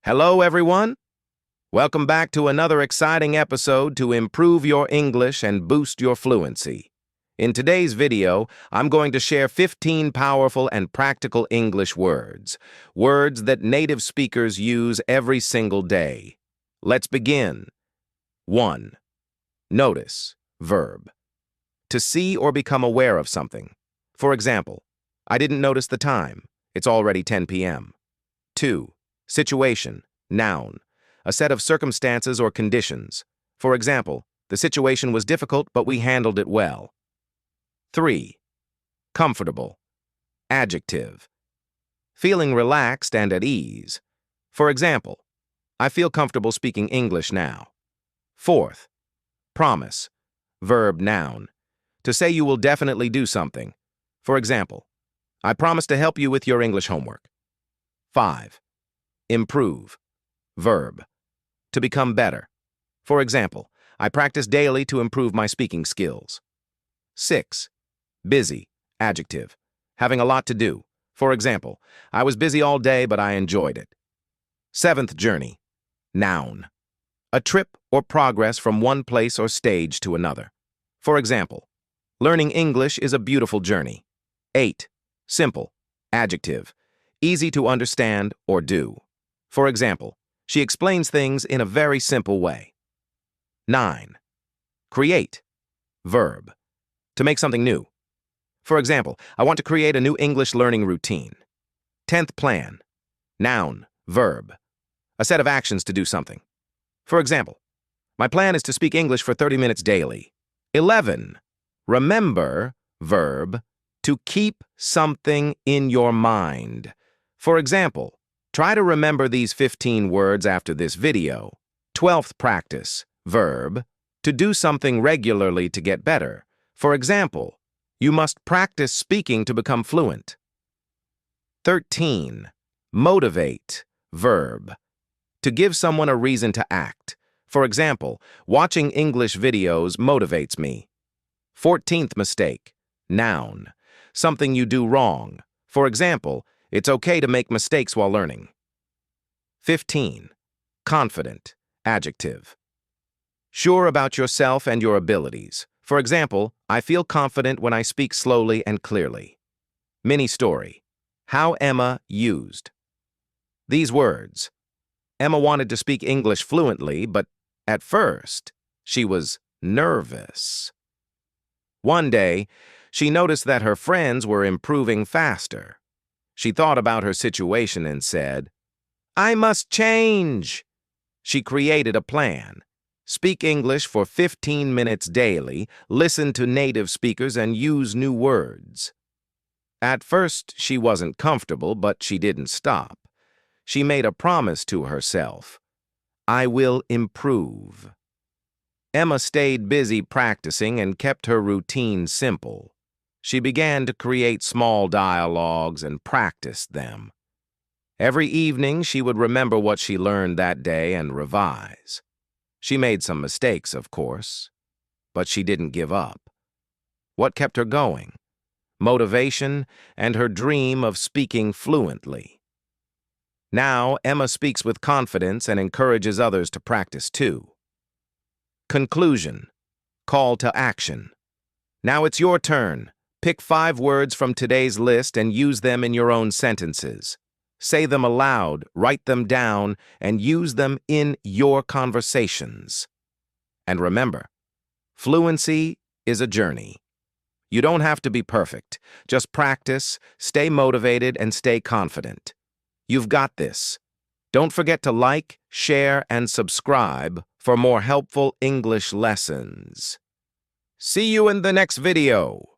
Hello, everyone. Welcome back to another exciting episode to improve your English and boost your fluency. In today's video, I'm going to share 15 powerful and practical English words that native speakers use every single day. Let's begin. 1. Notice, verb. To see or become aware of something. For example, I didn't notice the time. It's already 10 p.m. 2. Situation, noun. A set of circumstances or conditions. For example, the situation was difficult, but we handled it well. 3. Comfortable, adjective. Feeling relaxed and at ease. For example, I feel comfortable speaking English now. 4th, promise, verb, noun. To say you will definitely do something. For example, I promise to help you with your English homework. 5. Improve, verb. To become better. For example, I practice daily to improve my speaking skills. 6. Busy, adjective. Having a lot to do. For example, I was busy all day, but I enjoyed it. 7th, journey, noun. A trip or progress from one place or stage to another. For example, learning English is a beautiful journey. 8. Simple, adjective. Easy to understand or do. For example, she explains things in a very simple way. 9. Create, verb. To make something new. For example, I want to create a new English learning routine. 10th, plan, noun, verb. A set of actions to do something. For example, my plan is to speak English for 30 minutes daily. 11. Remember, verb. To keep something in your mind. For example, try to remember these 15 words after this video. 12th, practice, verb. To do something regularly to get better. For example, you must practice speaking to become fluent. 13. Motivate, verb. To give someone a reason to act. For example, watching English videos motivates me. 14th, mistake, noun. Something you do wrong. For example, it's okay to make mistakes while learning. 15. Confident, adjective. Sure about yourself and your abilities. For example, I feel confident when I speak slowly and clearly. Mini story. How Emma used. These words. Emma wanted to speak English fluently, but at first, she was nervous. One day, she noticed that her friends were improving faster. She thought about her situation and said, I must change. She created a plan. Speak English for 15 minutes daily, listen to native speakers, and use new words. At first, she wasn't comfortable, but she didn't stop. She made a promise to herself. I will improve. Emma stayed busy practicing and kept her routine simple. She began to create small dialogues and practice them. Every evening, she would remember what she learned that day and revise. She made some mistakes, of course, but she didn't give up. What kept her going? Motivation and her dream of speaking fluently. Now, Emma speaks with confidence and encourages others to practice too. Conclusion. Call to action. Now it's your turn. Pick 5 words from today's list and use them in your own sentences. Say them aloud, write them down, and use them in your conversations. And remember, fluency is a journey. You don't have to be perfect. Just practice, stay motivated, and stay confident. You've got this. Don't forget to like, share, and subscribe for more helpful English lessons. See you in the next video.